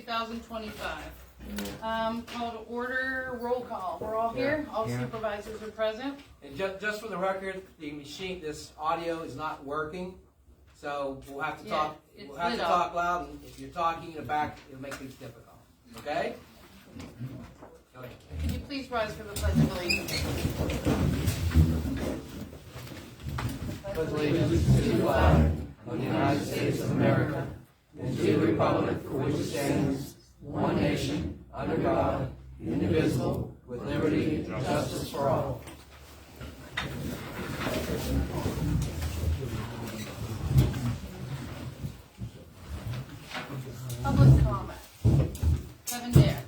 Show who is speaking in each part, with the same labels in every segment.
Speaker 1: 2025. Call to order, roll call. We're all here. All supervisors are present.
Speaker 2: And just for the record, the machine, this audio is not working, so we'll have to talk. We'll have to talk loud, and if you're talking in the back, it'll make things difficult. Okay? Go ahead.
Speaker 1: Could you please rise for the Pledge of Allegiance?
Speaker 3: Pledge allegiance to the flag of the United States of America and to the republic for which it stands, one nation, under God, indivisible, with liberty and justice for all.
Speaker 1: Public comment. Kevin Dare.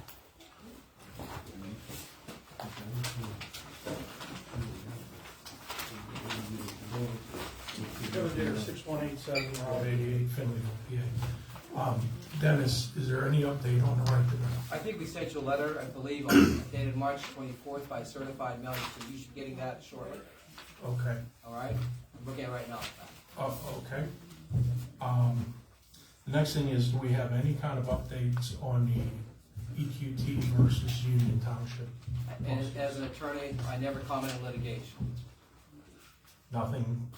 Speaker 4: Kevin Dare, 6187 Route 88, Findlay, PA. Dennis, is there any update on the right to know?
Speaker 2: I think we sent you a letter, I believe, on dated March 24th by certified mail, so you should be getting that shortly.
Speaker 4: Okay.
Speaker 2: All right? I'm looking at it right now.
Speaker 4: Okay. The next thing is, do we have any kind of updates on the EQT versus Union Township?
Speaker 2: And as an attorney, I never comment on litigation.
Speaker 4: Nothing.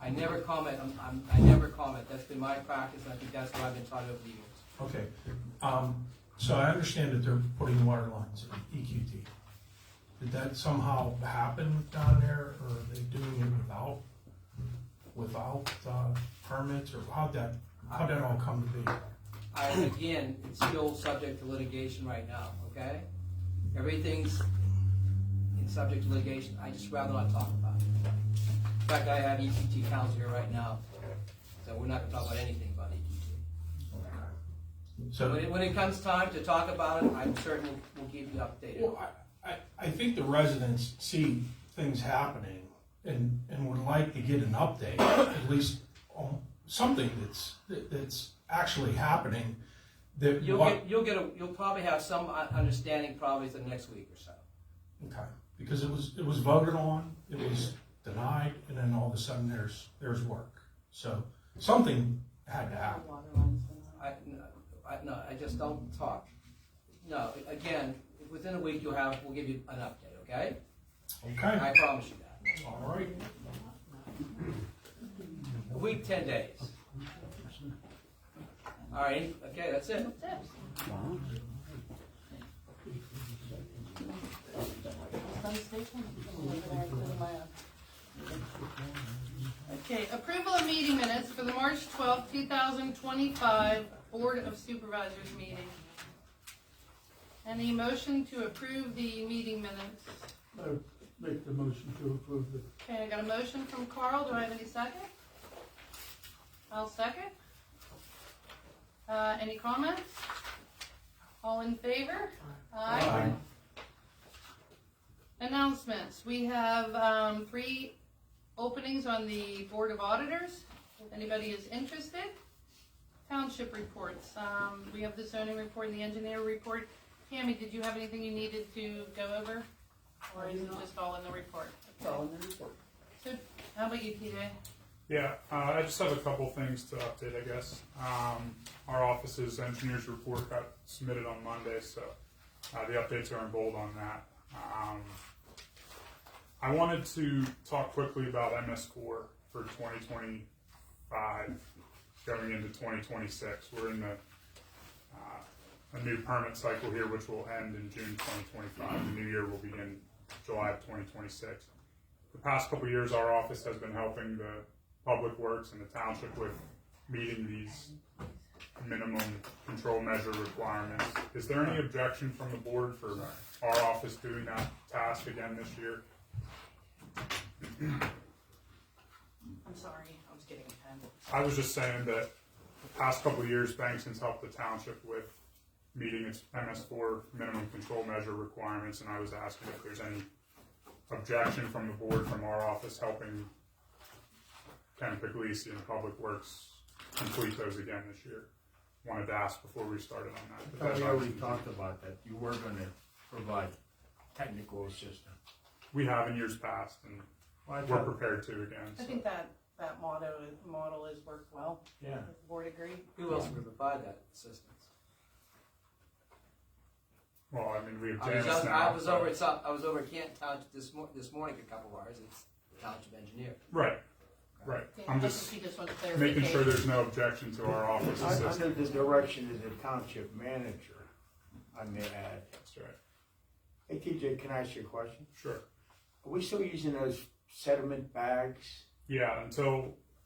Speaker 2: I never comment. I never comment. That's been my practice. And I think that's what I've been taught over the years.
Speaker 4: Okay. So I understand that they're putting water lines in EQT. Did that somehow happen down there, or are they doing it without permits, or how'd that all come to be?
Speaker 2: Again, it's still subject to litigation right now. Okay, everything's subject to litigation. I just rather not talk about it. In fact, I have EQT counsel here right now, so we're not going to talk about anything about EQT.
Speaker 4: Okay.
Speaker 2: So when it comes time to talk about it, I'm certain we'll keep you updated.
Speaker 4: Well, I think the residents see things happening and would like to get an update, at least on something that's actually happening. That
Speaker 2: You'll probably have some understanding probably the next week or so.
Speaker 4: Okay, because it was voted on, it was denied, and then all of a sudden there's work. So something had to happen.
Speaker 2: I just don't talk. No, again, within a week we'll give you an update, okay?
Speaker 4: Okay.
Speaker 2: I promise you that.
Speaker 4: All right.
Speaker 2: A week, 10 days. All right, okay, that's it.
Speaker 1: Okay, approval of meeting minutes for the March 12th, 2025 Board of Supervisors meeting. Any motion to approve the meeting minutes?
Speaker 5: I make the motion to approve it.
Speaker 1: Okay, I got a motion from Carl. Do I have any second? I'll second. Any comments? All in favor? Aye. Announcements. We have 3 openings on the Board of Auditors. If anybody is interested. Township reports. We have the zoning report and the engineer report. Tammy, did you have anything you needed to go over? Or is it just all in the report?
Speaker 5: It's all in the report.
Speaker 1: So, how about you, TJ?
Speaker 6: Yeah, I just have a couple things to update, I guess. Our office's engineer's report got submitted on Monday, so the updates are in bold on that. I wanted to talk quickly about MS4 for 2025 going into 2026. We're in a new permit cycle here, which will end in June 2025. The new year will begin July of 2026. The past couple of years, our office has been helping the Public Works and the township with meeting these minimum control measure requirements. Is there any objection from the board for our office doing that task again this year?
Speaker 1: I'm sorry, I was getting a pen.
Speaker 6: I was just saying that the past couple of years, Bankston's helped the township with meeting its MS4 minimum control measure requirements, and I was asking if there's any objection from the board from our office helping Ken Puglisi and Public Works complete those again this year. Wanted to ask before we started on that.
Speaker 5: I thought we already talked about that. You were going to provide technical assistance.
Speaker 6: We have in years past, and we're prepared to again.
Speaker 1: I think that model has worked well.
Speaker 5: Yeah.
Speaker 1: Does the board agree?
Speaker 2: Who else would provide that assistance?
Speaker 6: Well, I mean, we have
Speaker 2: I was,
Speaker 6: Janice now.
Speaker 2: I was over at I was over at Canton Township this morning for a couple of hours. It's the township engineer.
Speaker 6: Right, right. I'm just
Speaker 1: He just wants
Speaker 6: making sure
Speaker 1: clarification.
Speaker 6: there's no objection to our office
Speaker 5: Under
Speaker 6: assistant.
Speaker 5: the direction of the township manager, I may add.
Speaker 6: That's right.
Speaker 5: Hey TJ, can I ask you a question?
Speaker 6: Sure.
Speaker 5: Are we still using those sediment bags?
Speaker 6: Yeah,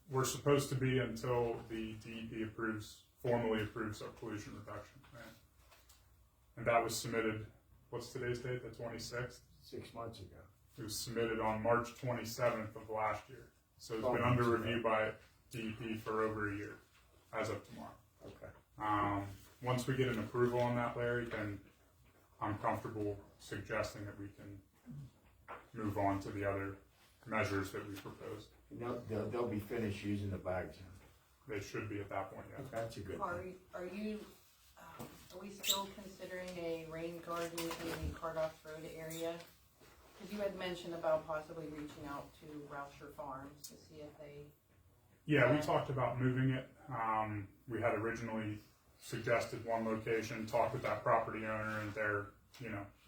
Speaker 6: we're supposed to be until the DEP formally approves our pollution reduction plan. And that was submitted, what's today's date, the 26th?
Speaker 5: 6 months ago.
Speaker 6: It was submitted on March 27th of last year. So it's been
Speaker 5: 12
Speaker 6: under
Speaker 5: months
Speaker 6: review by DEP for over a year, as of tomorrow.
Speaker 5: Okay.
Speaker 6: Once we get an approval on that, Larry, then I'm comfortable suggesting that we can move on to the other measures that we proposed.
Speaker 5: They'll be finished using the bags.
Speaker 6: They should be at that point, yes.
Speaker 5: Okay, that's a good thing.
Speaker 1: Are we still considering a rain garden in the Cardoff Road area? Because you had mentioned about possibly reaching out to Rauscher Farms to see if they.
Speaker 6: Yeah, we talked about moving it. We had originally suggested one location, talked with that property owner, and they're,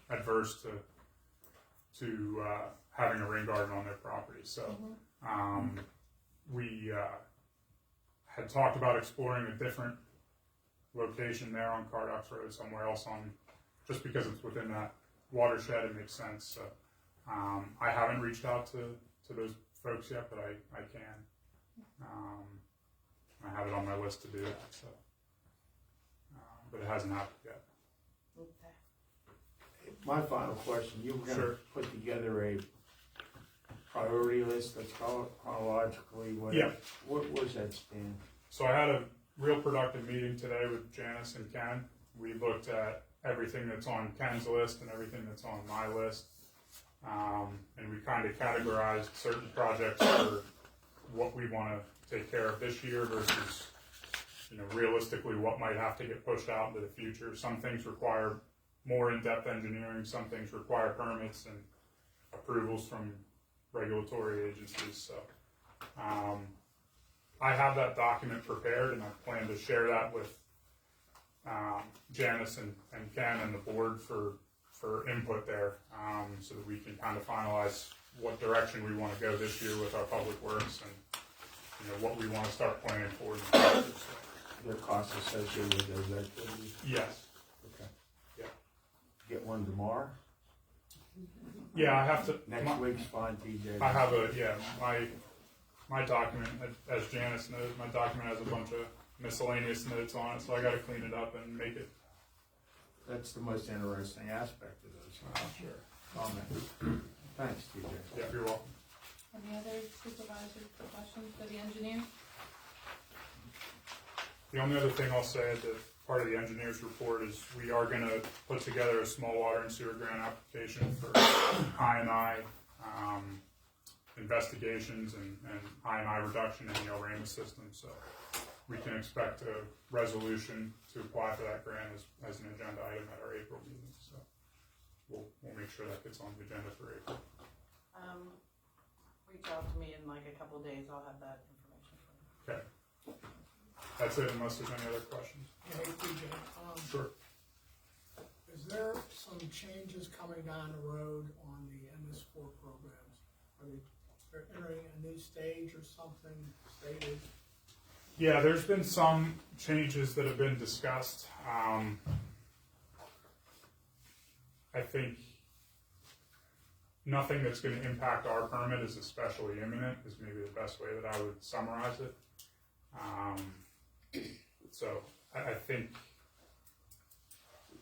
Speaker 6: adverse to having a rain garden on their property. So we had talked about exploring a different location there on Cardox Road, somewhere else just because it's within that watershed, it makes sense. So I haven't reached out to those folks yet, but I can. I have it on my list to do that, so. But it hasn't happened yet.
Speaker 1: Okay.
Speaker 5: My final question, you were gonna
Speaker 6: Sure.
Speaker 5: put together a priority list, let's call it chronologically.
Speaker 6: Yeah.
Speaker 5: Where's that stand?
Speaker 6: So I had a real productive meeting today with Janice and Ken. We looked at everything that's on Ken's list and everything that's on my list. And we kind of categorized certain projects for what we want to take care of this year versus, realistically what might have to get pushed out into the future. Some things require more in-depth engineering, some things require permits and approvals from regulatory agencies. So I have that document prepared, and I plan to share that with Janice and Ken and the board for input there, so that we can kind of finalize what direction we want to go this year with our public works and what we want to start planning for in the future. So,
Speaker 5: There are costs associated with those activities?
Speaker 6: yes.
Speaker 5: Okay.
Speaker 6: Yeah.
Speaker 5: Get one tomorrow?
Speaker 6: Yeah, I have to.
Speaker 5: Next week's fine, TJ.
Speaker 6: I have my document, as Janice knows, my document has a bunch of miscellaneous notes on it, so I got to clean it up and make it.
Speaker 5: That's the most interesting aspect of those.
Speaker 6: Sure.
Speaker 5: Comment. Thanks, TJ.
Speaker 6: Yeah, you're welcome.
Speaker 1: Any other supervisors for questions for the engineer?
Speaker 6: The only other thing I'll say at the part of the engineer's report is we are going to put together a small water and sewer grant application for I&I investigations and I&I reduction in the El Ramos system. So we can expect a resolution to apply for that grant as an agenda item at our April meeting. So we'll make sure that gets on the agenda for April.
Speaker 1: Reach out to me in like a couple of days. I'll have that information for you.
Speaker 6: Okay. That's it, unless there's any other questions.
Speaker 7: Hey, TJ,
Speaker 6: Sure.
Speaker 7: is there some changes coming down the road on the MS4 programs? Are they entering a new stage or something stated?
Speaker 6: Yeah, there's been some changes that have been discussed. I think nothing that's going to impact our permit is especially imminent, is maybe the best way that I would summarize it. So I think,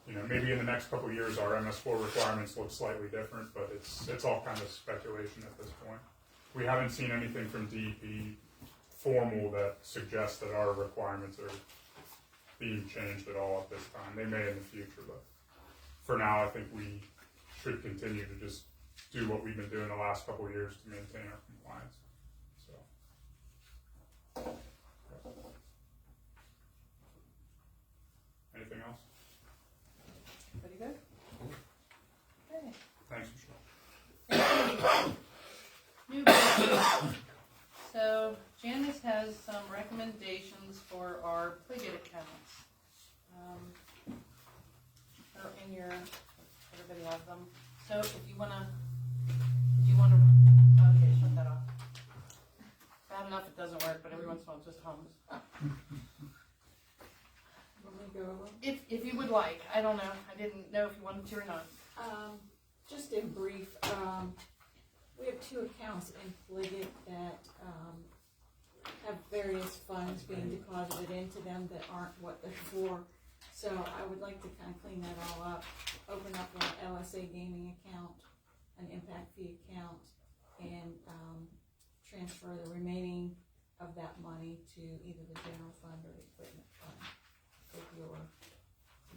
Speaker 6: maybe in the next couple of years our MS4 requirements look slightly different, but it's all kind of speculation at this point. We haven't seen anything from DEP formal that suggests that our requirements are being changed at all at this time. They may in the future, but for now I think we should continue to just do what we've been doing the last couple of years to maintain our compliance. So. Anything else?
Speaker 1: Pretty good? Okay.
Speaker 6: Thanks, Michelle.
Speaker 1: New business. So Janice has some recommendations for our Pliget accounts. In your So if you wanna, okay, shut that off. Bad enough it doesn't work, but every once in a while it just hums. If you would like, I don't know, I didn't know if you wanted to or not.
Speaker 8: Just in brief, we have two accounts in Pliget that, have various funds being deposited into them that aren't what they're for. So I would like to kind of clean that all up, open up an LSA gaming account, an impact fee account, and, transfer the remaining of that money to either the general fund or the equipment fund, with your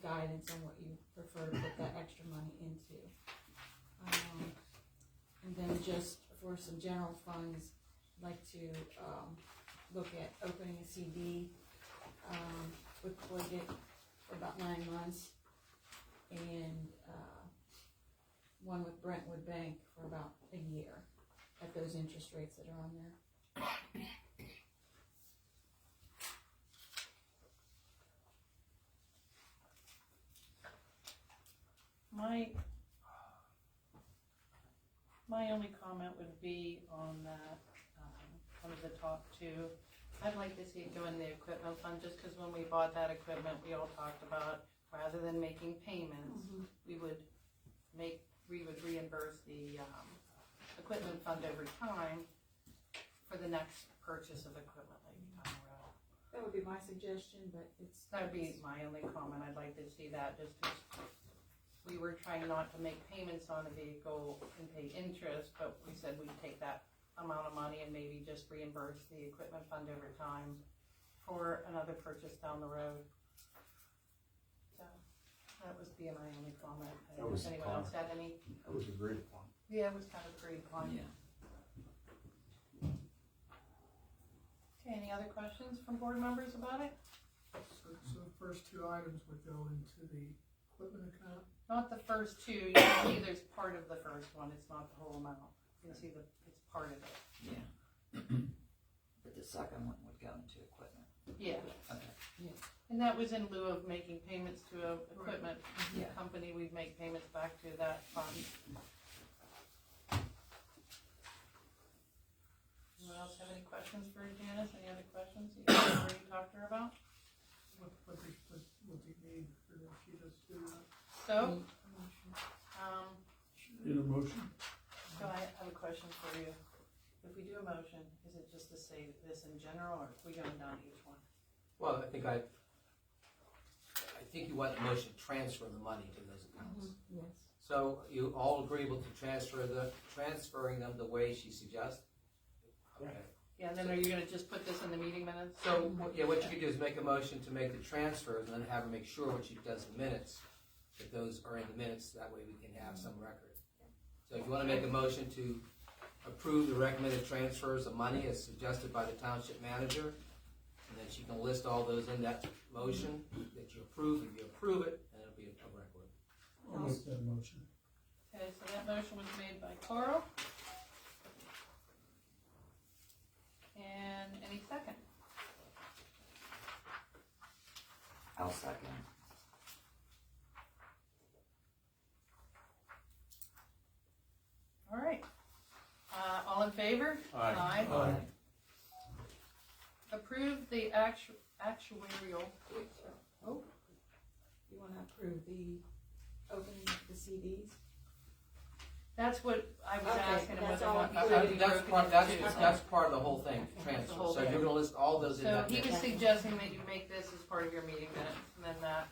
Speaker 8: guidance on what you prefer to put that extra money into. And then just for some general funds, I'd like to, look at opening a CD, with Pliget for about 9 months, and, one with Brentwood Bank for about a year, at those interest rates that are on there.
Speaker 1: My only comment would be on that, one of the top two. I'd like to see it go in the equipment fund, just because when we bought that equipment, we all talked about, rather than making payments, we would reimburse the, equipment fund over time for the next purchase of equipment later down the road.
Speaker 8: That would be my suggestion, but it's.
Speaker 1: That would be my only comment, I'd like to see that, just because we were trying not to make payments on the vehicle and pay interest, but we said we'd take that amount of money and maybe just reimburse the equipment fund over time for another purchase down the road. So, that was my only comment. I don't know if anyone else had any?
Speaker 5: That was agreed upon.
Speaker 1: Yeah, it was kind of agreed upon.
Speaker 3: Yeah.
Speaker 1: Okay, any other questions from board members about it?
Speaker 7: So the first two items would go into the equipment account?
Speaker 1: Not the first two, you can see there's part of the first one, it's not the whole amount. You can see it's part of it.
Speaker 3: Yeah. But the second one would go into equipment.
Speaker 1: Yeah,
Speaker 3: Okay.
Speaker 1: and that was in lieu of making payments to a equipment
Speaker 3: Yeah.
Speaker 1: company, we'd make payments back to that fund. Anyone else have any questions for Janice? Any other questions you already talked to her about?
Speaker 7: What do you need for the, she does do that?
Speaker 1: So,
Speaker 5: Need a motion?
Speaker 1: so I have a question for you. If we do a motion, is it just to say this in general, or are we going down to each one?
Speaker 2: Well, I think you want the motion to transfer the money to those accounts.
Speaker 8: Yes.
Speaker 2: So you all agreeable to transferring them the way she suggests? Okay.
Speaker 1: Yeah, and then are you gonna just put this in the meeting minutes?
Speaker 2: So, yeah, what you could do is make a motion to make the transfers and then have her make sure when she does the minutes, that those are in the minutes, that way we can have some record. So if you wanna make a motion to approve the recommended transfers of money as suggested by the township manager, and then she can list all those in that motion that you approve, if you approve it, then it'll be a record.
Speaker 5: I'll make that motion.
Speaker 1: Okay, so that motion was made by Carl. And any second?
Speaker 3: I'll second.
Speaker 1: All right. All in favor?
Speaker 5: Aye.
Speaker 1: Aye. Approve the actuarial.
Speaker 8: Oh, you wanna approve the opening of the CDs?
Speaker 1: That's what I was
Speaker 8: Okay,
Speaker 1: asking, and
Speaker 8: that's
Speaker 1: whether or
Speaker 8: all
Speaker 1: not
Speaker 8: included.
Speaker 1: that would be
Speaker 2: That's
Speaker 1: broken
Speaker 2: part,
Speaker 1: into two.
Speaker 2: that's part of the whole thing, transfer,
Speaker 1: whole
Speaker 2: so
Speaker 1: thing.
Speaker 2: you're gonna list all those in
Speaker 1: So
Speaker 2: that
Speaker 1: he
Speaker 2: minute.
Speaker 1: was suggesting that you make this as part of your meeting minutes, and then that.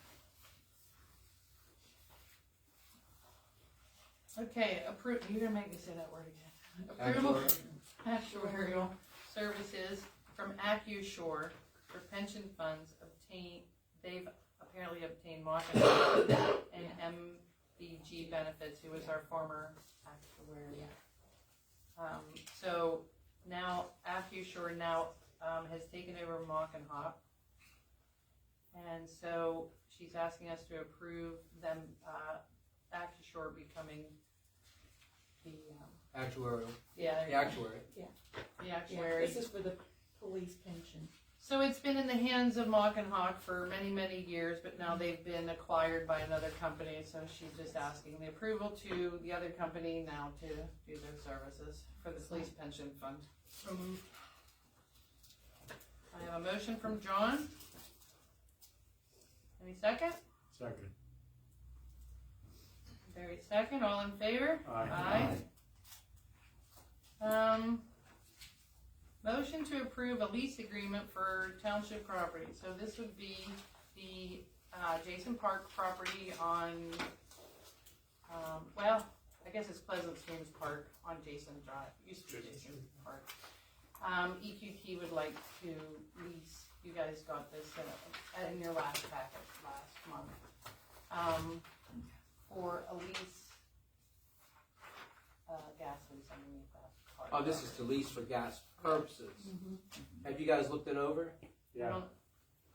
Speaker 1: Okay, you're gonna make me say that word again. Approval actuarial services from AccuSure for pension funds they've apparently obtained Mockin and MBG benefits, who was our former actuary. So now AccuSure has taken over Mock and Hop. And so she's asking us to approve them, AccuSure becoming the,
Speaker 2: Actuarial,
Speaker 1: yeah,
Speaker 2: the actuary.
Speaker 1: the
Speaker 8: Yeah,
Speaker 1: actuary.
Speaker 8: this is for the police pension.
Speaker 1: So it's been in the hands of Mock and Hawk for many, many years, but now they've been acquired by another company, so she's just asking the approval to the other company now to do their services for the police pension fund.
Speaker 7: So moved.
Speaker 1: I have a motion from John. Any second?
Speaker 5: Second.
Speaker 1: Barry second, all in favor?
Speaker 5: Aye.
Speaker 1: Motion to approve a lease agreement for township property. So this would be the Jason Park property on, well, I guess it's Pleasant Streams Park on Jason Drive. Used to be Jason Park. EQT would like to lease, you guys got this in your last packet last month, for a lease, gas lease underneath that park.
Speaker 2: Oh, this is to lease for gas purposes. Have you guys looked it over?
Speaker 5: Yeah.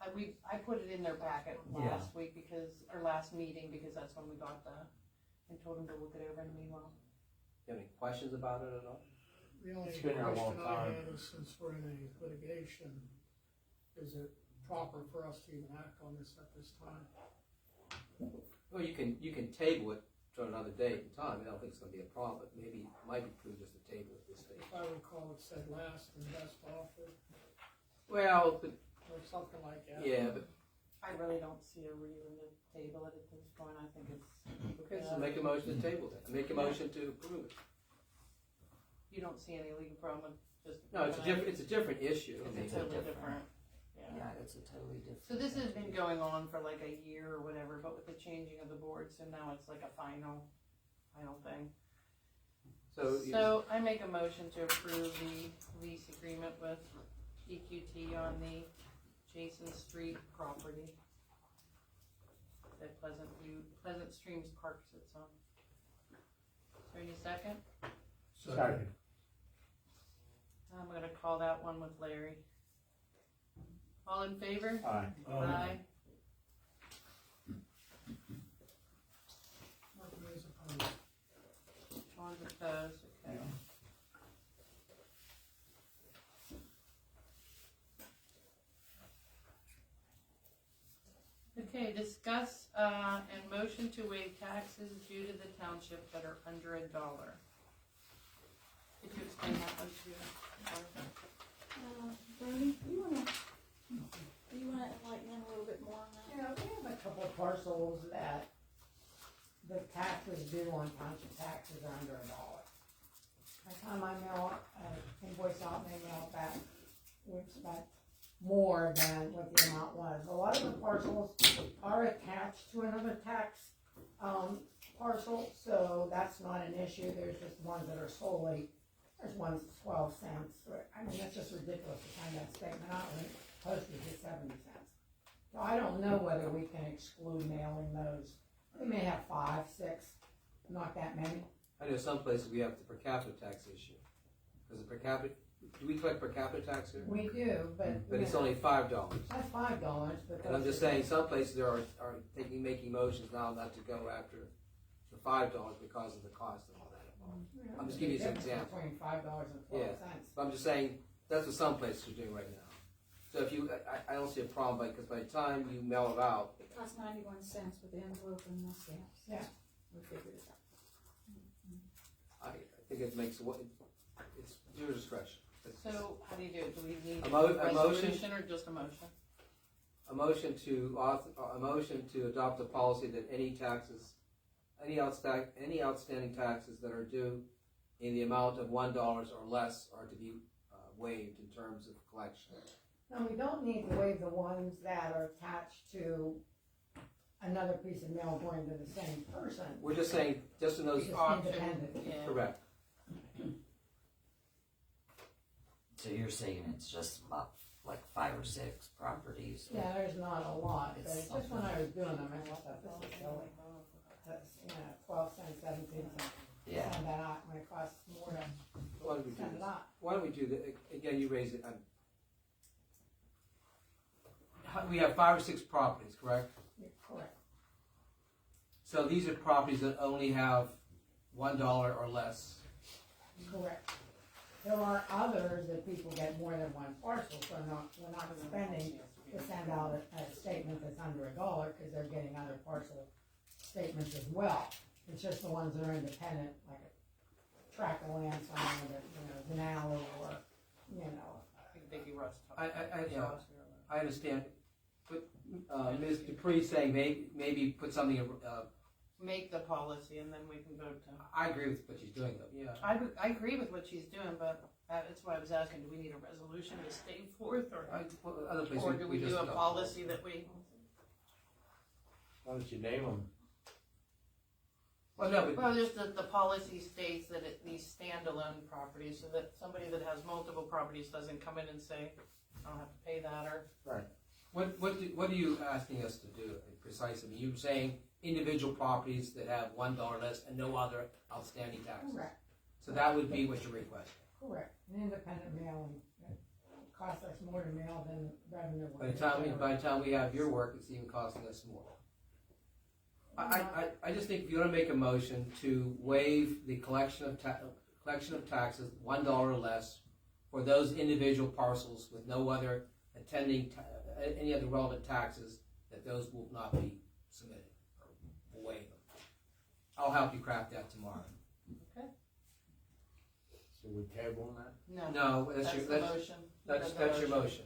Speaker 1: I put it in their packet last week or last meeting, because that's when we got and told them to look it over in the meanwhile.
Speaker 2: You have any questions about it at all?
Speaker 7: The only
Speaker 5: It's been there a long
Speaker 7: question I
Speaker 5: time.
Speaker 7: had is, since we're in a litigation, is it proper for us to even act on this at this time?
Speaker 2: Well, you can table it to another date and time. I don't think it's gonna be a problem, but maybe it might be prudent just to table it this stage.
Speaker 7: If I recall, it said last and best offer,
Speaker 2: Well, but,
Speaker 7: or something like that.
Speaker 2: yeah, but
Speaker 1: I really don't see a reason to table it at this point. I think it's.
Speaker 2: okay, so make a motion to table it. Make a motion to approve it.
Speaker 1: You don't see any legal problem with just.
Speaker 2: No, it's a different issue. I mean,
Speaker 1: It's totally different.
Speaker 3: Yeah, it's a totally different.
Speaker 1: So this has been going on for like a year or whatever, but with the changing of the board, so now it's like a final thing. So I make a motion to approve the lease agreement with EQT on the Jason Street property that Pleasant Streams Park sits on. Is there any second?
Speaker 5: Second.
Speaker 1: I'm gonna call that one with Larry. All in favor?
Speaker 5: Aye.
Speaker 1: Aye.
Speaker 7: Nothing is opposed.
Speaker 1: John's opposed, okay. Okay, discuss, and motion to waive taxes due to the township that are under $1. Could you explain that one to
Speaker 8: Bernie, do you wanna enlighten them a little bit more on that?
Speaker 9: Yeah, we have a couple of parcels that the taxes due on township taxes are under $1. By the time I mail an invoice out and they mail it back, we expect more than what the amount was. A lot of the parcels are attached to another tax parcel, so that's not an issue. There's just ones that are solely, there's one's 12 cents. I mean, that's just ridiculous to find that statement out when postage is 70 cents. So I don't know whether we can exclude mailing those. We may have 5, 6, not that many.
Speaker 2: I know some places we have the per capita tax issue. Because the per capita, do we collect per capita tax here?
Speaker 9: We do, but.
Speaker 2: But it's only $5.
Speaker 9: That's $5, but.
Speaker 2: And I'm just saying, some places are making motions now not to go after the $5 because of the cost and all that involved. I'm just giving you some examples.
Speaker 9: Between $5 and 12 cents.
Speaker 2: But I'm just saying, that's what some places are doing right now. So if you, I don't see a problem, because by the time you mail it out,
Speaker 8: It costs 91 cents with the envelope and the stamps.
Speaker 9: Yeah.
Speaker 8: We figured it out.
Speaker 2: I think it makes, it's your discretion.
Speaker 1: So how do you do it? Do we need
Speaker 2: A
Speaker 1: a
Speaker 2: motion?
Speaker 1: resolution or just a motion?
Speaker 2: A motion to adopt a policy that any taxes, any outstanding taxes that are due in the amount of $1 or less are to be waived in terms of collection.
Speaker 9: No, we don't need to waive the ones that are attached to another piece of mail going to the same person.
Speaker 2: We're just saying, just in those,
Speaker 9: It's
Speaker 1: Option,
Speaker 9: independent.
Speaker 1: yeah.
Speaker 2: correct.
Speaker 3: So you're saying it's just about like 5 or 6 properties?
Speaker 9: Yeah, there's not a lot, but
Speaker 3: It's
Speaker 9: it's just when I was doing them, I thought this was silly. That's, 12 cents, 17 cents.
Speaker 3: Yeah.
Speaker 9: Send that out when it costs more to
Speaker 2: Why don't we do
Speaker 9: send it
Speaker 2: this?
Speaker 9: out.
Speaker 2: Why don't we do that? Again, you raise it. We have 5 or 6 properties, correct?
Speaker 9: You're correct.
Speaker 2: So these are properties that only have $1 or less.
Speaker 9: Correct. There are others that people get more than one parcel, so we're not spending to send out a statement that's under $1, cause they're getting other parcel statements as well. It's just the ones that are independent, like a tract of land somewhere that, is an alley or,
Speaker 1: Vicky Russ.
Speaker 2: I understand, but, Ms. Dupree's saying maybe put something,
Speaker 1: Make the policy and then we can vote to.
Speaker 2: I agree with what she's doing though, yeah.
Speaker 1: I agree with what she's doing, but that's why I was asking, do we need a resolution to stay forth or
Speaker 2: Other places
Speaker 1: or do we
Speaker 2: just
Speaker 1: do a
Speaker 2: go.
Speaker 1: policy that we?
Speaker 3: Why don't you name them?
Speaker 2: Well, no, but,
Speaker 1: Well, just that the policy states that it needs standalone properties, so that somebody that has multiple properties doesn't come in and say, I don't have to pay that, or.
Speaker 3: Right.
Speaker 2: what are you asking us to do precisely? You're saying individual properties that have $1 less and no other outstanding taxes?
Speaker 9: correct,
Speaker 2: So that would be what you're requesting.
Speaker 9: correct. An independent mailing, it costs us more to mail than revenue.
Speaker 2: By the time we have your work, it's even costing us more. I just think if you want to make a motion to waive the collection of taxes $1 or less for those individual parcels with no other attending any other relevant taxes, that those will not be submitted or waive them. I'll help you craft that tomorrow.
Speaker 3: So we table that?
Speaker 2: No,
Speaker 1: That's the motion.
Speaker 2: that's your motion.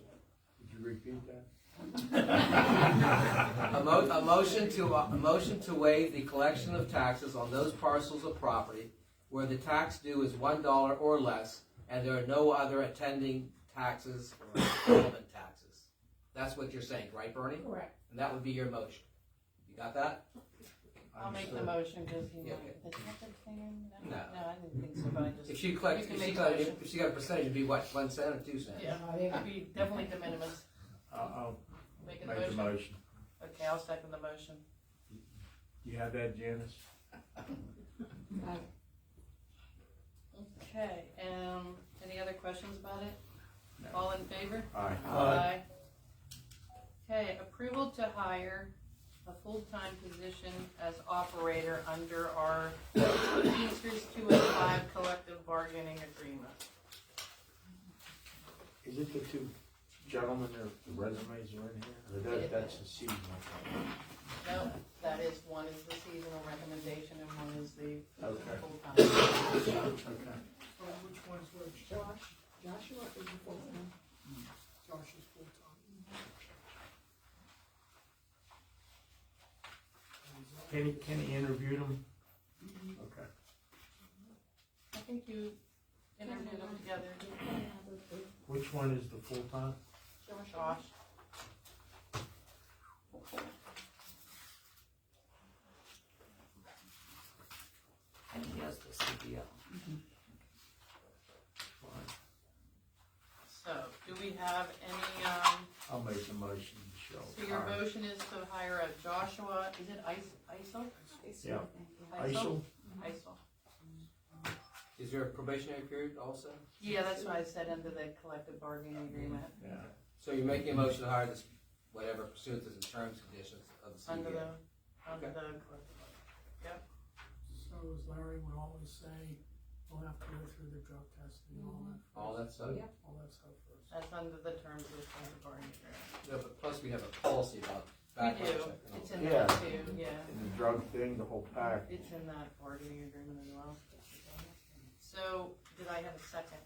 Speaker 3: Would you repeat that?
Speaker 2: A motion to waive the collection of taxes on those parcels of property where the tax due is $1 or less, and there are no other attending taxes or relevant taxes. That's what you're saying, right, Bernie?
Speaker 9: Correct.
Speaker 2: And that would be your motion. You got that?
Speaker 1: I'll make the motion, cause he
Speaker 2: Yeah,
Speaker 1: might.
Speaker 2: okay.
Speaker 1: Is that the thing?
Speaker 2: No.
Speaker 1: I didn't think so, but I just.
Speaker 2: If she
Speaker 1: You can make the motion.
Speaker 2: if she got a percentage, it'd be what, 1 cent or 2 cents?
Speaker 1: Yeah, it'd be definitely de minimis.
Speaker 3: I'll
Speaker 1: Make a
Speaker 3: make the
Speaker 1: motion.
Speaker 3: motion.
Speaker 1: Okay, I'll second the motion.
Speaker 3: You have that, Janice?
Speaker 1: Okay, any other questions about it?
Speaker 3: No.
Speaker 1: All in favor?
Speaker 3: Aye.
Speaker 1: Aye. Okay, approval to hire a full-time position as operator under our Teamsters 205 collective bargaining agreement.
Speaker 3: Is it the two gentlemen, the resumes are in here? Or that's the seasonal?
Speaker 1: No, that is, one is the seasonal recommendation and one is the
Speaker 3: Okay.
Speaker 1: full-time.
Speaker 3: Okay.
Speaker 7: Which one's which?
Speaker 8: Joshua is the full-time.
Speaker 7: Josh is full-time.
Speaker 3: Kenny interviewed them? Okay.
Speaker 1: I think you interviewed them together,
Speaker 3: Which one is the full-time?
Speaker 1: Josh.
Speaker 2: And he has the CDL.
Speaker 3: Fine.
Speaker 1: So, do we have any,
Speaker 3: I'll make the motion, Michelle.
Speaker 1: so your motion is to hire a Joshua, is it Isel?
Speaker 3: Yeah.
Speaker 1: Isel?
Speaker 3: ISIL?
Speaker 1: Isel.
Speaker 2: Is there a probationary period also?
Speaker 1: Yeah, that's why I said under the collective bargaining agreement,
Speaker 3: Yeah.
Speaker 2: So you're making a motion to hire this, whatever pursuant to the terms and conditions of the
Speaker 1: under
Speaker 2: CDL.
Speaker 1: the collective bargaining.
Speaker 7: So as Larry would always say, we'll have to go through the drug test and all that.
Speaker 2: All that stuff?
Speaker 7: All that stuff first.
Speaker 1: That's under the terms of the collective bargaining agreement.
Speaker 2: Yeah, but plus we have a policy about
Speaker 1: We
Speaker 2: background
Speaker 1: do,
Speaker 2: check. and all
Speaker 1: it's
Speaker 2: that.
Speaker 1: in
Speaker 3: Yeah.
Speaker 1: that too, yeah.
Speaker 3: And the drug thing, the whole pack.
Speaker 1: It's in that bargaining agreement as well. So, did I have a second?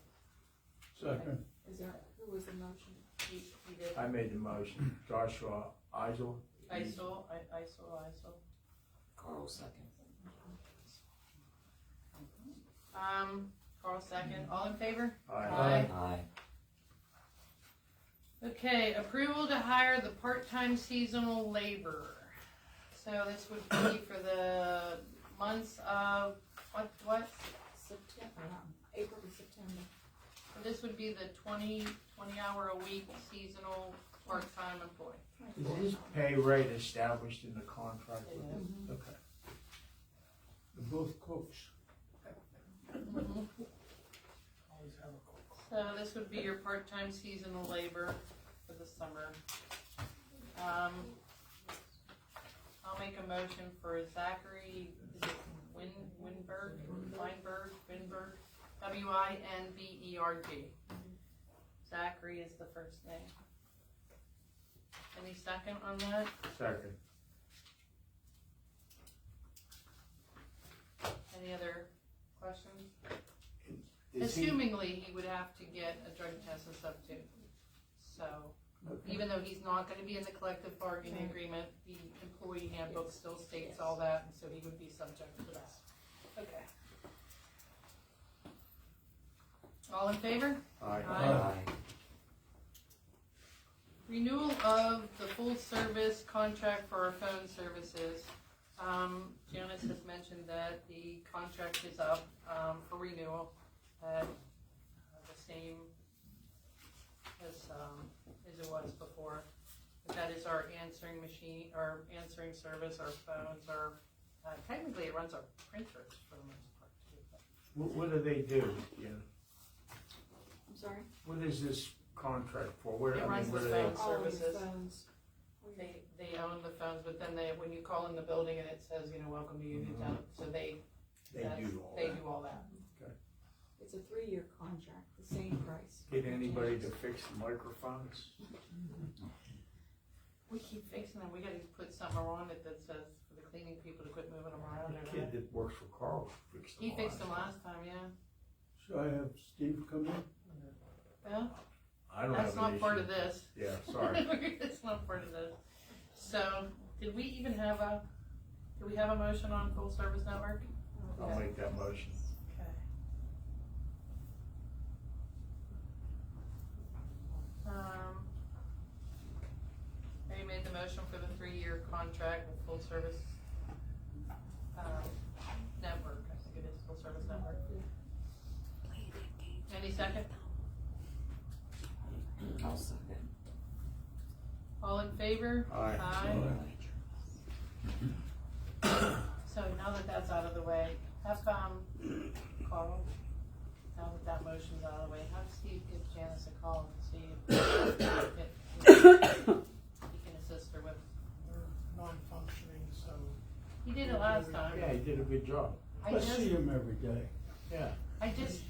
Speaker 3: Second.
Speaker 8: Is there, who was the motion?
Speaker 1: He did.
Speaker 3: I made the motion. Joshua Isel?
Speaker 1: Isel.
Speaker 2: Carl second.
Speaker 1: Carl second, all in favor?
Speaker 3: Aye.
Speaker 2: Aye.
Speaker 1: Okay, approval to hire the part-time seasonal laborer. So this would be for the months of, what?
Speaker 8: September, April to September.
Speaker 1: So this would be the 20 hour a week seasonal part-time employee.
Speaker 3: Is his pay rate established in the contract?
Speaker 1: It
Speaker 3: with
Speaker 1: is.
Speaker 3: him? Okay. They're both cooks.
Speaker 7: Always have a cook.
Speaker 1: So this would be your part-time seasonal labor for the summer. I'll make a motion for Zachary, is it Winberg? Winberg. Zachary is the first name. Any second on that?
Speaker 5: Second.
Speaker 1: Any other questions?
Speaker 3: Is he-
Speaker 1: Assumingly, he would have to get a drug test and stuff too. So,
Speaker 3: Okay.
Speaker 1: even though he's not gonna be in the collective bargaining agreement, the employee handbook still states all that, and so he would be subject to that. Okay. All in favor?
Speaker 5: Aye.
Speaker 1: Aye. Renewal of the full service contract for our phone services. Janice has mentioned that the contract is up, for renewal at the same as it was before. But that is our answering machine, our answering service, our phones, our, technically it runs our printers for the most part too. but-
Speaker 5: What do they do? Yeah.
Speaker 8: I'm sorry?
Speaker 5: What is this contract for? Where,
Speaker 1: It
Speaker 5: I
Speaker 1: runs
Speaker 5: mean,
Speaker 1: the
Speaker 5: where they?
Speaker 1: phones.
Speaker 8: All your
Speaker 1: Services.
Speaker 8: phones.
Speaker 1: They own the phones, but then when you call in the building and it says, welcome to Uniontown, so
Speaker 5: They do all
Speaker 1: they
Speaker 5: that.
Speaker 1: do all that.
Speaker 8: It's a 3-year contract, the same price.
Speaker 5: Get anybody to fix the microphones?
Speaker 1: We keep fixing them, we gotta put something on it that says for the cleaning people to quit moving them around.
Speaker 5: The kid that works for Carl fixed them.
Speaker 1: He fixed them last time, yeah.
Speaker 10: Should I have Steve come in?
Speaker 1: Well,
Speaker 5: I don't
Speaker 1: that's
Speaker 5: have an
Speaker 1: not part
Speaker 5: issue.
Speaker 1: of this.
Speaker 5: Yeah, sorry.
Speaker 1: It's not part of this. So, did we even have a motion on full service network?
Speaker 5: I'll make that motion.
Speaker 1: Okay. Have you made the motion for the 3-year contract with full service, network, I think it is, full service network. Any second?
Speaker 8: I'll second.
Speaker 1: All in favor?
Speaker 5: Aye.
Speaker 1: So now that that's out of the way, have, Carl, now that that motion's out of the way, have Steve give Janice a call and see if he can assist her with.
Speaker 7: They're non-functioning, so.
Speaker 1: He did it last time.
Speaker 5: Yeah, he did a good job.
Speaker 10: I see him every day.
Speaker 5: Yeah.
Speaker 1: I just,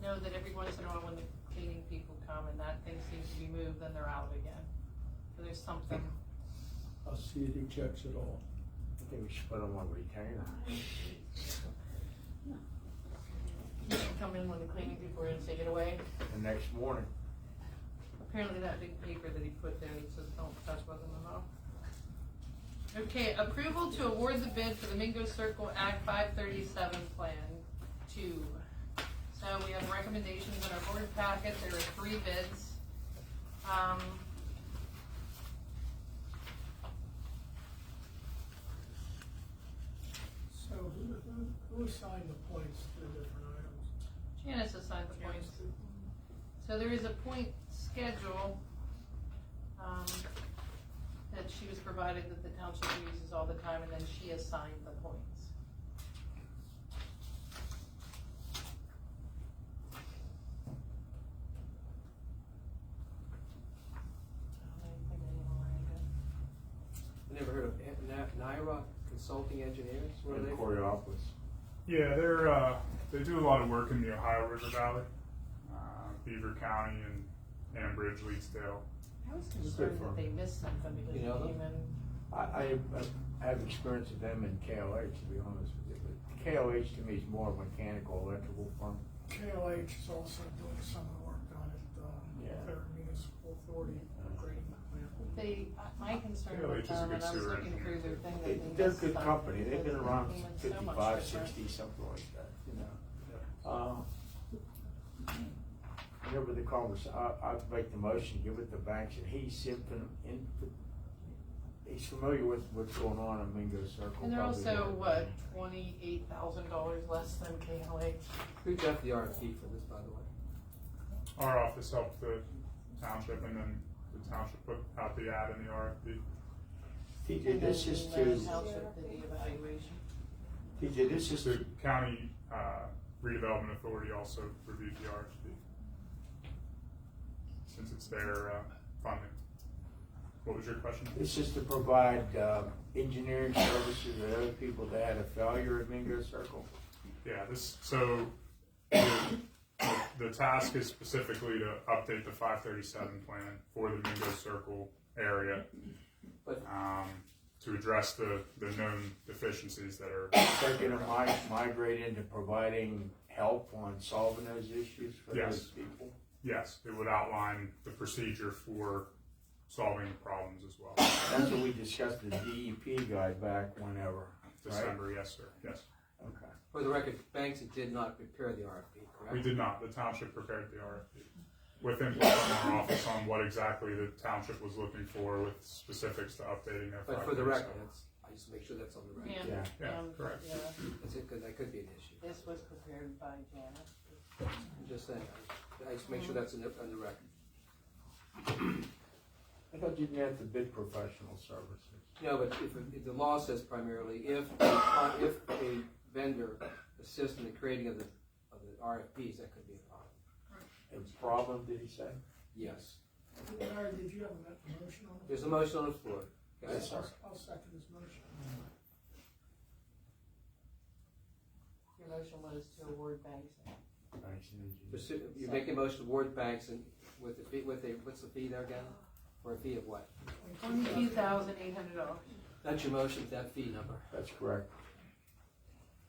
Speaker 1: know that every once in a while when the cleaning people come and that thing seems to be moved, then they're out again. So there's something,
Speaker 10: I'll see if he checks it all.
Speaker 5: I think we should put him on retainer.
Speaker 1: you can come in when the cleaning people are in, take it away.
Speaker 5: The next morning.
Speaker 1: Apparently that big paper that he put there that says don't touch wasn't enough. Okay, approval to award the bid for the Mingo Circle Act 537 Plan 2. So we have recommendations in our board packet. There are 3 bids.
Speaker 7: So who assigned the points to the different items?
Speaker 1: Janice assigned the points. So there is a point schedule that she was provided that the township uses all the time, and then she assigned the points.
Speaker 2: I never heard of Naira Consulting Engineers. What are
Speaker 5: In
Speaker 2: they?
Speaker 5: Coriopolis.
Speaker 6: Yeah, they do a lot of work in the Ohio River Valley, Beaver County and Ambridge, Leetsdale.
Speaker 1: I was
Speaker 5: Good
Speaker 1: concerned
Speaker 5: for
Speaker 1: that they missed something because
Speaker 2: You
Speaker 1: it
Speaker 2: know them?
Speaker 1: came in.
Speaker 5: I have experience with them in KLH, to be honest with you, but KLH to me is more a mechanical, electrical firm.
Speaker 7: KLH is also doing some of the work down at,
Speaker 5: Yeah.
Speaker 7: their municipal authority grading plant.
Speaker 1: My concern
Speaker 6: Yeah,
Speaker 1: with
Speaker 6: it's just a
Speaker 1: them,
Speaker 6: good
Speaker 1: and I was
Speaker 6: sewer
Speaker 1: looking
Speaker 6: engineer.
Speaker 1: through their thing, that they
Speaker 5: They're a
Speaker 1: missed
Speaker 5: good
Speaker 1: something
Speaker 5: company, they've been
Speaker 1: because
Speaker 5: around
Speaker 1: it came in so much
Speaker 5: 55,
Speaker 1: different.
Speaker 5: 60, something like that, you know. Whenever the conversation, I'd make the motion, give it to Banks, and he's familiar with what's going on in Mingo Circle.
Speaker 1: And they're
Speaker 5: probably
Speaker 1: also,
Speaker 5: more.
Speaker 1: what, $28,000 less than KLH?
Speaker 2: Who got the RFP for this, by the way?
Speaker 6: Our office helped the township, and then the township put out the ad in the RFP.
Speaker 5: TJ, this is
Speaker 1: And then
Speaker 5: to,
Speaker 1: the township did the evaluation.
Speaker 5: TJ, this is
Speaker 6: The
Speaker 5: to,
Speaker 6: county redevelopment authority also reviewed the RFP, since it's their funding. What was your question?
Speaker 5: this is to provide engineering services to other people that had a failure at Mingo Circle.
Speaker 6: Yeah, the task is specifically to update the 537 plan for the Mingo Circle area,
Speaker 2: But-
Speaker 6: to address the known deficiencies that are.
Speaker 5: They're gonna migrate into providing help on solving those issues for
Speaker 6: Yes.
Speaker 5: those people?
Speaker 6: Yes, it would outline the procedure for solving the problems as well.
Speaker 5: That's what we discussed with the DEP guy back whenever, right?
Speaker 6: December, yes, sir, yes.
Speaker 5: Okay.
Speaker 2: For the record, Banks did not prepare the RFP, correct?
Speaker 6: We did not, the township prepared the RFP. With input from our office on what exactly the township was looking for with specifics to updating their.
Speaker 2: But for the record,
Speaker 6: 537.
Speaker 2: I just make sure that's on the record.
Speaker 1: Yeah.
Speaker 5: Yeah.
Speaker 6: Yeah, correct.
Speaker 1: Yeah,
Speaker 2: That's it, because that could be an issue.
Speaker 1: this was prepared by Janet.
Speaker 2: I'm just saying, I just make sure that's on the record.
Speaker 5: I thought you didn't have to bid professional services.
Speaker 2: No, but if the law says primarily, if a vendor assists in the creating of the RFPs, that could be a problem.
Speaker 5: A problem, did he say?
Speaker 2: Yes.
Speaker 7: Larry, did you have a motion on it?
Speaker 2: There's a motion on the floor. Okay?
Speaker 5: Yes, sir.
Speaker 7: I'll second his motion.
Speaker 1: Your motion was to award Banks.
Speaker 5: Thanks, Eugene.
Speaker 2: You make a motion to award Banks and with the fee, what's the fee there again? For a fee of what?
Speaker 1: $22,800.
Speaker 2: That's your motion, that fee number.
Speaker 5: That's correct.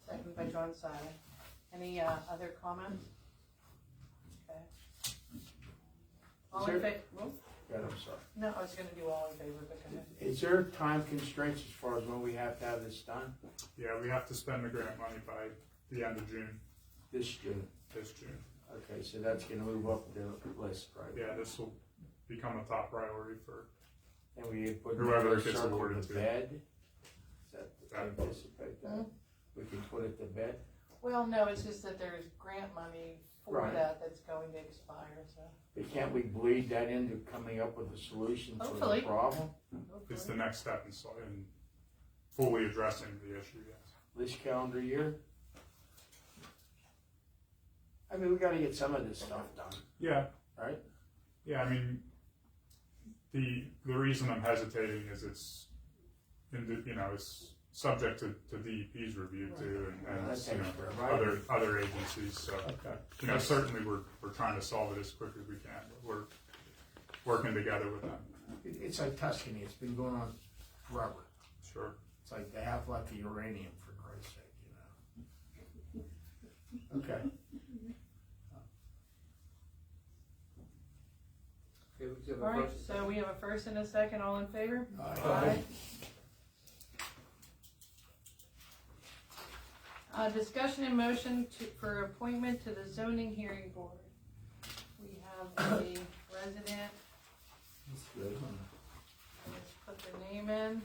Speaker 1: Second by John Silent. Any other comments? Okay. All in favor?
Speaker 5: Good, I'm sorry.
Speaker 1: No, I was gonna do all in favor, but go ahead.
Speaker 5: Is there time constraints as far as when we have to have this done?
Speaker 6: Yeah, we have to spend the grant money by the end of June,
Speaker 5: This June?
Speaker 6: this June.
Speaker 5: Okay, so that's gonna move up the list, right?
Speaker 6: Yeah, this will become a top priority for,
Speaker 5: And we put
Speaker 6: Whoever
Speaker 5: the
Speaker 6: it gets
Speaker 5: circle
Speaker 6: awarded
Speaker 5: to
Speaker 6: to.
Speaker 5: bed? Is that,
Speaker 6: That-
Speaker 5: anticipate that? We can put it to bed?
Speaker 1: Well, no, it's just that there's grant money for
Speaker 5: Right.
Speaker 1: that's going to expire, so.
Speaker 5: But can't we bleed that into coming up with a solution for the
Speaker 1: Hopefully.
Speaker 5: problem?
Speaker 6: it's the next step in fully addressing the issue, yes.
Speaker 5: This calendar year? I mean, we gotta get some of this stuff done,
Speaker 6: Yeah,
Speaker 5: right?
Speaker 6: yeah, I mean, the reason I'm hesitating is it's, it's subject to DEP's review too, and
Speaker 5: That takes forever.
Speaker 6: other agencies, so.
Speaker 5: Okay.
Speaker 6: Certainly we're trying to solve it as quick as we can, but we're working together with them.
Speaker 5: It's like Tuscany, it's been going on forever.
Speaker 6: Sure.
Speaker 5: It's like the half-life of uranium, for Christ's sake, Okay.
Speaker 2: Okay, we have a
Speaker 1: All right,
Speaker 2: first-
Speaker 1: so we have a first and a second, all in favor?
Speaker 5: Aye.
Speaker 1: Discussion and motion for appointment to the zoning hearing board. We have a resident,
Speaker 5: That's good.
Speaker 1: let's put their name in.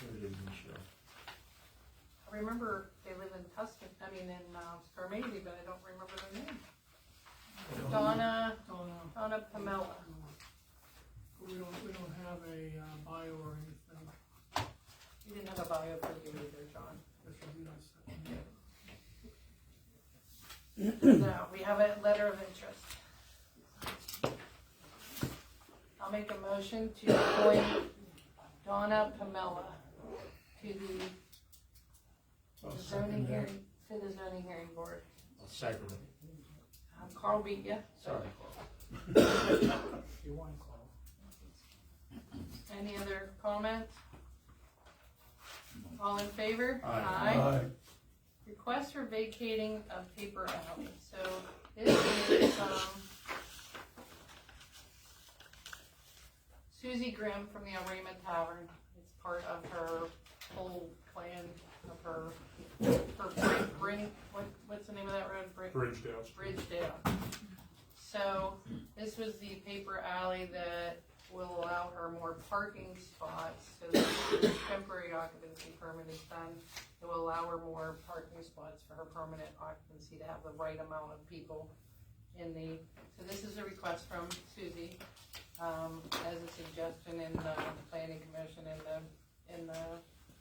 Speaker 5: Good, isn't it?
Speaker 1: I remember they live in Tuscan, in Scarmady, but I don't remember their name. Donna Pamela.
Speaker 7: We don't have a bio or anything.
Speaker 1: You didn't have a bio for you either, John.
Speaker 7: This will be my second.
Speaker 1: No, we have a letter of interest. I'll make a motion to appoint Donna Pamela to the zoning hearing board.
Speaker 5: I'll second it.
Speaker 1: Carl beat ya.
Speaker 5: Sorry.
Speaker 7: You want to call?
Speaker 1: Any other comments? All in favor?
Speaker 5: Aye.
Speaker 1: Request for vacating of paper alley. So this is, Susie Grimm from the Alrama Tavern. It's part of her whole plan of her what's the name of that road?
Speaker 6: Bridgedale.
Speaker 1: Bridgedale. So this was the paper alley that will allow her more parking spots. So the temporary occupancy permit is done. It will allow her more parking spots for her permanent occupancy to have the right amount of people in the, so this is a request from Susie, as a suggestion in the planning commission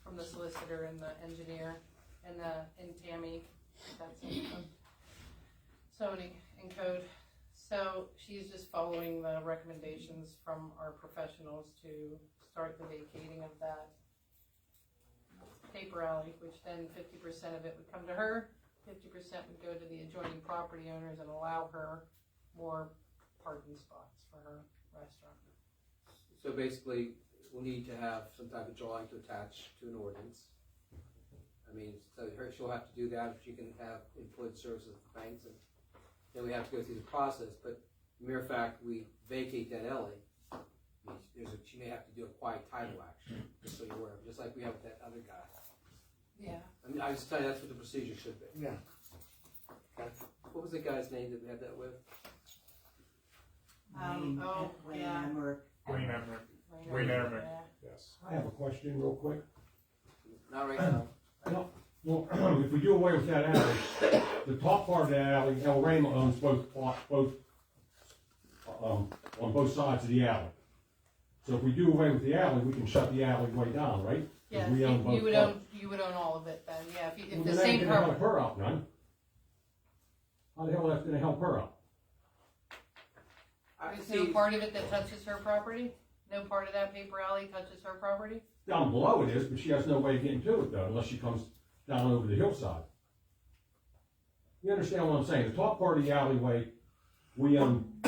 Speaker 1: from the solicitor and the engineer and Tammy, that's in zoning and code. So she's just following the recommendations from our professionals to start the vacating of that paper alley, which then 50% of it would come to her, 50% would go to the adjoining property owners and allow her more parking spots for her restaurant.
Speaker 2: So basically, we'll need to have some type of drawing to attach to an ordinance. I mean, so she'll have to do that, if she can have employed services at the banks, and then we have to go through the process, but the mere fact we vacate that alley, means she may have to do a quiet title action, just so you're aware, just like we have with that other guy.
Speaker 1: Yeah.
Speaker 2: I mean, I just tell you, that's what the procedure should be.
Speaker 5: Yeah.
Speaker 2: What was the guy's name that we had that with?
Speaker 1: Yeah.
Speaker 6: Wayne Emmerich. Wayne Emmerich, yes.
Speaker 3: I have a question real quick.
Speaker 2: Not right now.
Speaker 3: Well, if we do away with that alley, the top part of that alley, El Rama owns both, on both sides of the alley. So if we do away with the alley, we can shut the alleyway down, right? 'Cause
Speaker 1: Yeah,
Speaker 3: we own both
Speaker 1: you would
Speaker 3: parts.
Speaker 1: own, you would own all of it then, yeah, if
Speaker 3: Well,
Speaker 1: the
Speaker 3: then that
Speaker 1: same
Speaker 3: ain't gonna help
Speaker 1: property.
Speaker 3: her out none. How the hell that's gonna help her out?
Speaker 2: I
Speaker 1: There's
Speaker 2: see,
Speaker 1: no part of it that touches her property? No part of that paper alley touches her property?
Speaker 3: Down below it is, but she has no way of getting to it though, unless she comes down over the hillside. You understand what I'm saying? The top part of the alleyway, we own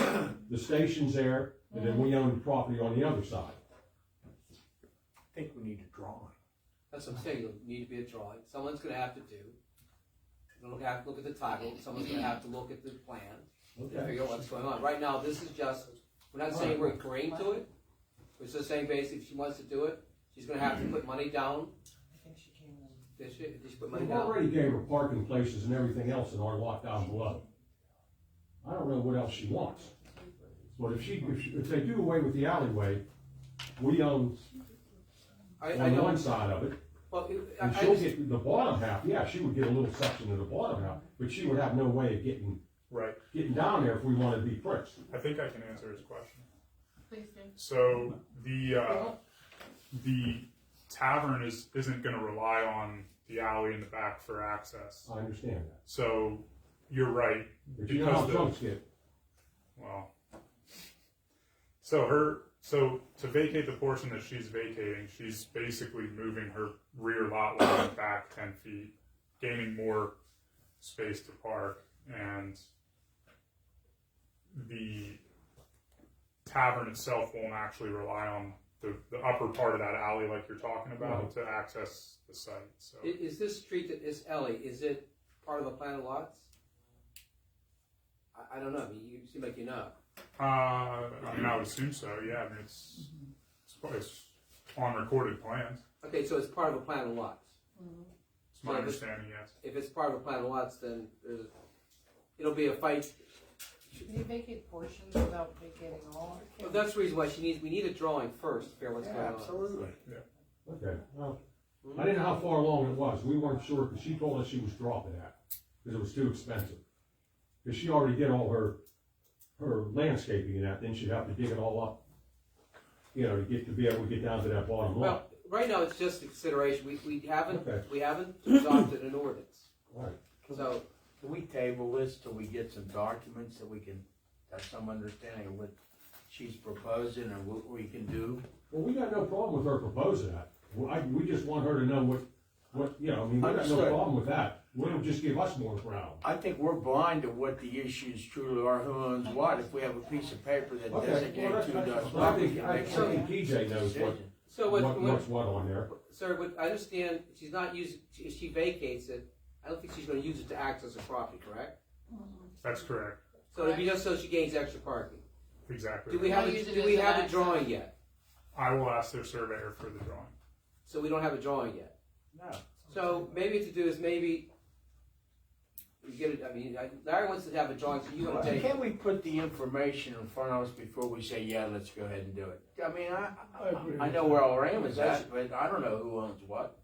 Speaker 3: the stations there, and then we own the property on the other side.
Speaker 5: I think we need a drawing.
Speaker 2: that's what I'm saying, there'll need to be a drawing, someone's gonna have to do. You'll have to look at the title, someone's gonna have to look at the plan, and figure out what's going on. Right now, this is just, we're not saying we're agreeing to it, we're just saying basically if she wants to do it, she's gonna have to put money down. Did she put money
Speaker 3: We've
Speaker 2: down?
Speaker 3: already gave her parking places and everything else in our lot down below. I don't know what else she wants. But if they do away with the alleyway, we own
Speaker 2: I
Speaker 3: on one
Speaker 2: don't,
Speaker 3: side of it,
Speaker 2: well,
Speaker 3: and
Speaker 2: I
Speaker 3: she'll
Speaker 2: just,
Speaker 3: get the bottom half, yeah, she would get a little section of the bottom half, but she would have no way of
Speaker 6: Right.
Speaker 3: getting down there if we wanted to be pricks.
Speaker 6: I think I can answer his question.
Speaker 1: Please do.
Speaker 6: So the tavern isn't going to rely on the alley in the back for access.
Speaker 3: I understand that.
Speaker 6: So you're right.
Speaker 3: But you know how
Speaker 6: Because
Speaker 3: drunks get.
Speaker 6: well, so to vacate the portion that she's vacating, she's basically moving her rear lot line back 10 feet, gaining more space to park, and the tavern itself won't actually rely on the upper part of that alley like you're talking about to access the site. So
Speaker 2: is this street that is Ellie, is it part of the plan of lots? I don't know, I mean, you seem like you know.
Speaker 6: I mean, I would assume so. Yeah, I mean, it's on recorded plans.
Speaker 2: Okay, so it's part of a plan of lots.
Speaker 6: It's my
Speaker 2: So
Speaker 6: understanding, yes.
Speaker 2: If it's part of a plan of lots, then it'll be a fight.
Speaker 1: Can you vacate portions without vacating all?
Speaker 2: Well, that's the reason why we need a drawing first to figure out what's going on.
Speaker 5: Absolutely.
Speaker 3: Okay, well, I didn't know how far along it was. We weren't sure, because she told us she was dropping that, because it was too expensive. Because she already did all her landscaping and that, then she'd have to dig it all up, you know, to be able to get down to that bottom line.
Speaker 2: Well, right now it's just a consideration. We haven't
Speaker 3: Okay.
Speaker 2: adopted an ordinance.
Speaker 3: All right.
Speaker 2: So
Speaker 5: Can we table this till we get some documents so we can have some understanding of what she's proposing and what we can do?
Speaker 3: Well, we got no problem with her proposing that. We just want her to know what, you know, I mean, we got no
Speaker 5: Understood.
Speaker 3: problem with that. It'll just give us more ground.
Speaker 5: I think we're blind to what the issues truly are, who owns what. If we have a piece of paper that
Speaker 3: Okay,
Speaker 5: designates
Speaker 3: well,
Speaker 5: who does
Speaker 3: I
Speaker 5: what, we
Speaker 3: think,
Speaker 5: can
Speaker 3: I
Speaker 5: make sure.
Speaker 3: think TJ knows
Speaker 2: so
Speaker 3: what's what on there.
Speaker 2: sir, I understand she's not using. If she vacates it, I don't think she's going to use it to access her property. Correct?
Speaker 6: That's correct.
Speaker 2: So it'd be just so she gains extra parking.
Speaker 6: Exactly.
Speaker 2: Do we
Speaker 1: Not
Speaker 2: have
Speaker 1: use it
Speaker 2: do
Speaker 1: as
Speaker 2: we
Speaker 1: an
Speaker 2: have a
Speaker 1: access.
Speaker 2: drawing yet?
Speaker 6: I will ask their surveyor for the drawing.
Speaker 2: So we don't have a drawing yet.
Speaker 5: No.
Speaker 2: So maybe what to do is maybe you get it. I mean, Larry wants to have a drawing, so you want to take.
Speaker 5: Can't we put the information in front of us before we say, yeah, let's go ahead and do it? I mean, I know where all Ram is at, but I don't know who owns what.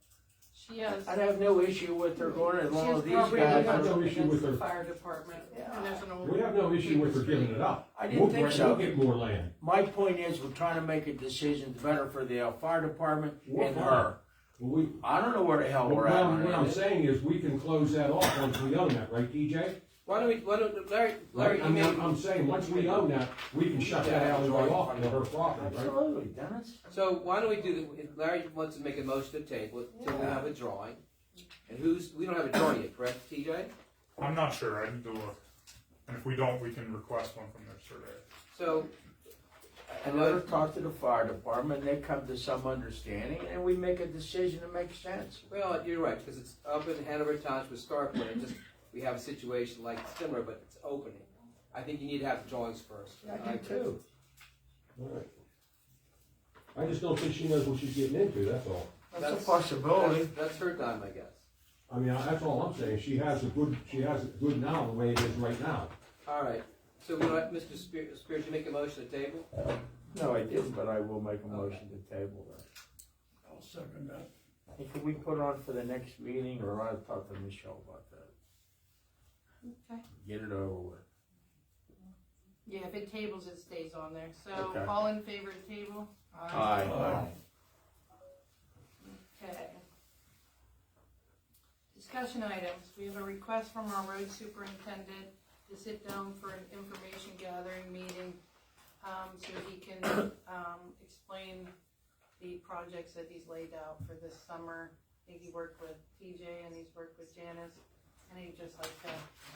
Speaker 1: She has.
Speaker 5: I'd have no issue with her going as
Speaker 1: She
Speaker 5: long
Speaker 1: has
Speaker 5: as these
Speaker 1: property
Speaker 5: guys
Speaker 3: have no
Speaker 5: are.
Speaker 3: issue
Speaker 1: against
Speaker 3: with
Speaker 1: the
Speaker 3: her.
Speaker 1: fire department, and there's an old.
Speaker 3: We have no issue with her giving it up.
Speaker 5: I didn't think so.
Speaker 3: We'll get more land.
Speaker 5: My point is, we're trying to make a decision that's better for the fire department and her.
Speaker 3: Well,
Speaker 5: I don't know where the hell we're
Speaker 3: what
Speaker 5: at on
Speaker 3: I'm
Speaker 5: it.
Speaker 3: saying is, we can close that off once we own that, right, TJ?
Speaker 2: Why don't Larry?
Speaker 3: Right,
Speaker 2: You
Speaker 3: I mean,
Speaker 2: may,
Speaker 3: I'm saying, once we own that, we can shut that alleyway off to her property, right?
Speaker 5: Absolutely, Dennis.
Speaker 2: so why don't we do? Larry wants to make a motion to table it till we have a drawing. And we don't have a drawing yet, correct, TJ?
Speaker 6: I'm not sure, I need to look. And if we don't, we can request one from their surveyor.
Speaker 2: So,
Speaker 5: And let her talk to the fire department, they come to some understanding, and we make a decision that makes sense.
Speaker 2: well, you're right, because it's up in Hanover Township with Star Plan, just, we have a situation like similar, but it's opening. I think you need to have the drawings first.
Speaker 5: I do too.
Speaker 3: Alright. I just don't think she knows what she's getting into, that's all.
Speaker 5: That's a possibility.
Speaker 2: That's her time, I guess.
Speaker 3: I mean, that's all I'm saying, she has it good now, the way it is right now.
Speaker 2: All right, so we let Mr. Spears, you make a motion to table?
Speaker 5: No, I didn't, but I will make a motion to table that.
Speaker 10: I'll second that.
Speaker 5: Hey, can we put it on for the next meeting, or I'll talk to Michelle about that?
Speaker 8: Okay.
Speaker 5: Get it over with.
Speaker 1: Yeah, if it tables, it stays on there. So,
Speaker 5: Okay.
Speaker 1: all in favor of table?
Speaker 5: Aye.
Speaker 1: Okay. Discussion items. We have a request from our road superintendent to sit down for an information gathering meeting, so he can, explain the projects that he's laid out for this summer. I think he worked with TJ and he's worked with Janice, and he'd just like to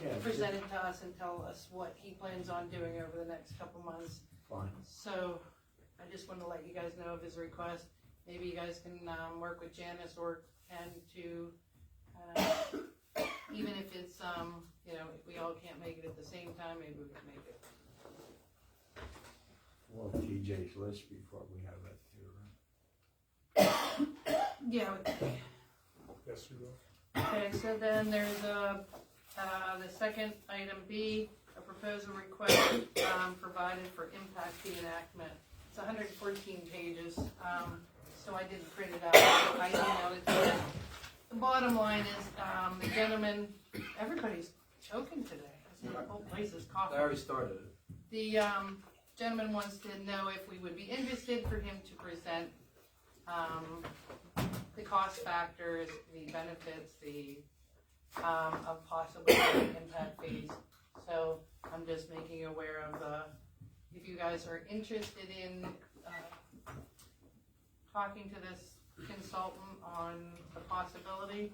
Speaker 5: Yeah,
Speaker 1: present it to us and tell us what he plans on doing over the next couple months.
Speaker 5: fine.
Speaker 1: So, I just wanted to let you guys know of his request. Maybe you guys can, work with Janice or Ken to, even if it's, if we all can't make it at the same time, maybe we can make it.
Speaker 5: Well, TJ's list before we have that too, right?
Speaker 1: Yeah.
Speaker 6: Yes, we will.
Speaker 1: Okay, so then there's the second item B, a proposal request, provided for impact fee enactment. It's 114 pages, so I didn't print it out, I emailed it to you. The bottom line is, the gentleman, everybody's choking today, the whole place is coughing.
Speaker 2: I already started it.
Speaker 1: The gentleman wants to know if we would be interested for him to present the cost factors, the benefits, of possible impact fees. So I'm just making you aware of if you guys are interested in talking to this consultant on the possibility,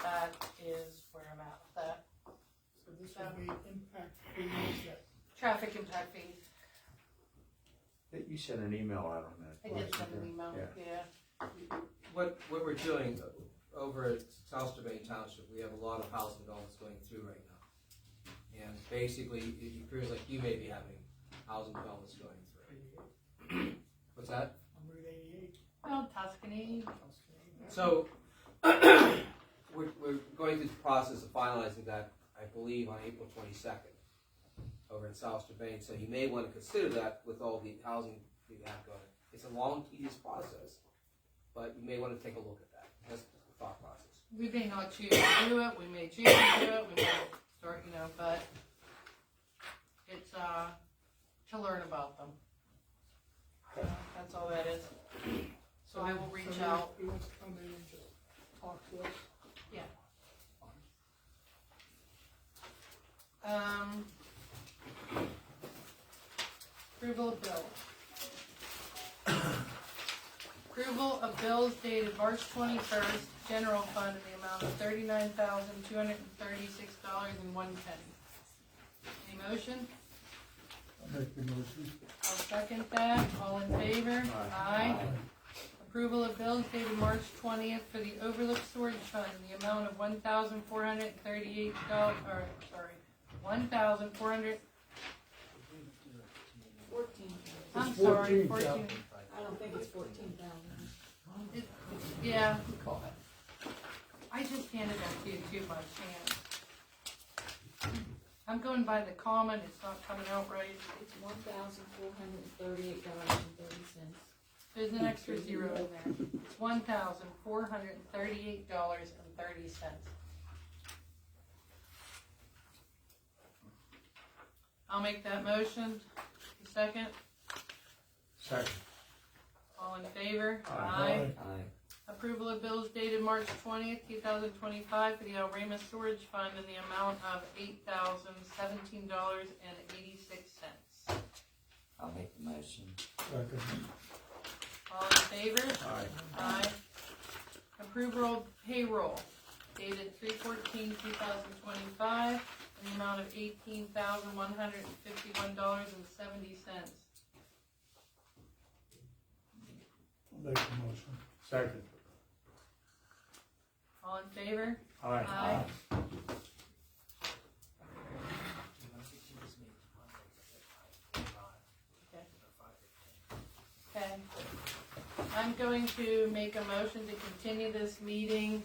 Speaker 1: that is where I'm at with that.
Speaker 7: So this would be impact fees that
Speaker 1: Traffic impact fees.
Speaker 5: You sent an email out on that.
Speaker 1: I did send an email, yeah.
Speaker 2: What we're doing over at South Strabane Township, we have a lot of housing developments going through right now. And basically, it appears like you may be having housing developments going through. What's that?
Speaker 7: on Route 88.
Speaker 1: Well, Tuscany.
Speaker 2: So, we're going through the process of finalizing that, I believe, on April 22nd over in South Strabane. So you may want to consider that with all the housing you have going. It's a long, tedious process, but you may want to take a look at that. That's the thought process.
Speaker 1: We may not choose to do it, we may choose to do it, we may start, but it's, to learn about them. That's all that is. So I will reach out.
Speaker 7: He wants to come in and just talk to us.
Speaker 1: Approval of bills. Approval of bills dated March 21st, general fund in the amount of $39,236.01. Any motion?
Speaker 10: I'll make the motion.
Speaker 1: I'll second that. All in favor? Aye. Approval of bills dated March 20th for the overlook storage fund in the amount of $1,438, $1,400.
Speaker 8: 14.
Speaker 1: I'm
Speaker 10: It's
Speaker 1: sorry,
Speaker 10: 14,000.
Speaker 1: 14.
Speaker 8: I don't think it's 14,000.
Speaker 1: Yeah. I just handed that to you too much, hang on. I'm going by the common, it's not coming out right.
Speaker 8: It's $1,438.30.
Speaker 1: There's an extra zero in there. It's $1,438.30. I'll make that motion. Second.
Speaker 5: Second.
Speaker 1: All in favor?
Speaker 10: Aye.
Speaker 1: Approval of bills dated March 20th, 2025 for the El Ramos Storage Fund in the amount of $8,017.86.
Speaker 11: I'll make the motion.
Speaker 10: Second.
Speaker 1: All in favor?
Speaker 5: Aye.
Speaker 1: Aye. approval payroll dated 3/14/2025 in the amount of $18,151.70.
Speaker 10: I'll make the motion.
Speaker 5: Second.
Speaker 1: All in favor?
Speaker 5: Aye.
Speaker 1: Aye. Okay. I'm going to make a motion to continue this meeting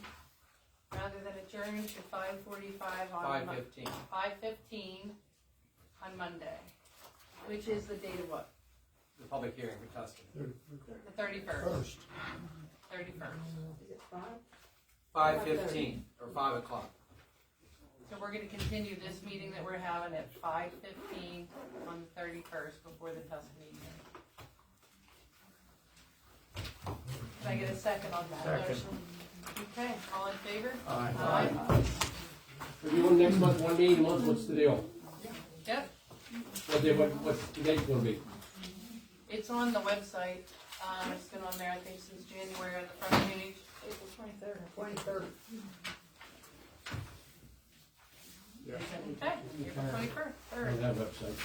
Speaker 1: rather than adjourn to 5:45 on
Speaker 2: 5:15.
Speaker 1: 5:15 on Monday, which is the date of what?
Speaker 2: The public hearing for Tuscan.
Speaker 1: The 31st.
Speaker 10: First.
Speaker 1: 31st.
Speaker 8: Is it 5?
Speaker 2: 5:15 or 5 o'clock.
Speaker 1: So we're gonna continue this meeting that we're having at 5:15 on the 31st before the Tuscan meeting. Can I get a second on that
Speaker 5: Second.
Speaker 1: motion? Okay, all in favor?
Speaker 5: Aye.
Speaker 11: We're doing next month, one meeting a month, what's the deal?
Speaker 1: Yep,
Speaker 11: What's the date gonna be?
Speaker 1: it's on the website. It's been on there, I think, since January on the front page.
Speaker 8: April 23rd.
Speaker 9: 23rd.
Speaker 1: Okay, April 21st,
Speaker 11: On that website.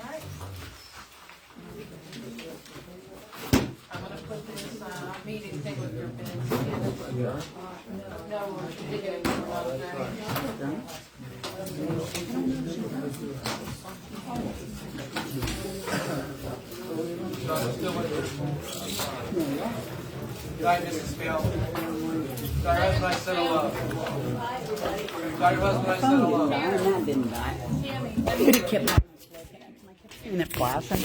Speaker 1: Alright. I'm gonna put this, meeting thing with your minutes in. No, we're continuing for another day.
Speaker 2: Hi, Mrs. Phil. Sorry, husband, I said hello. Sorry, husband, I said hello.
Speaker 1: Tammy.
Speaker 12: In the flashing.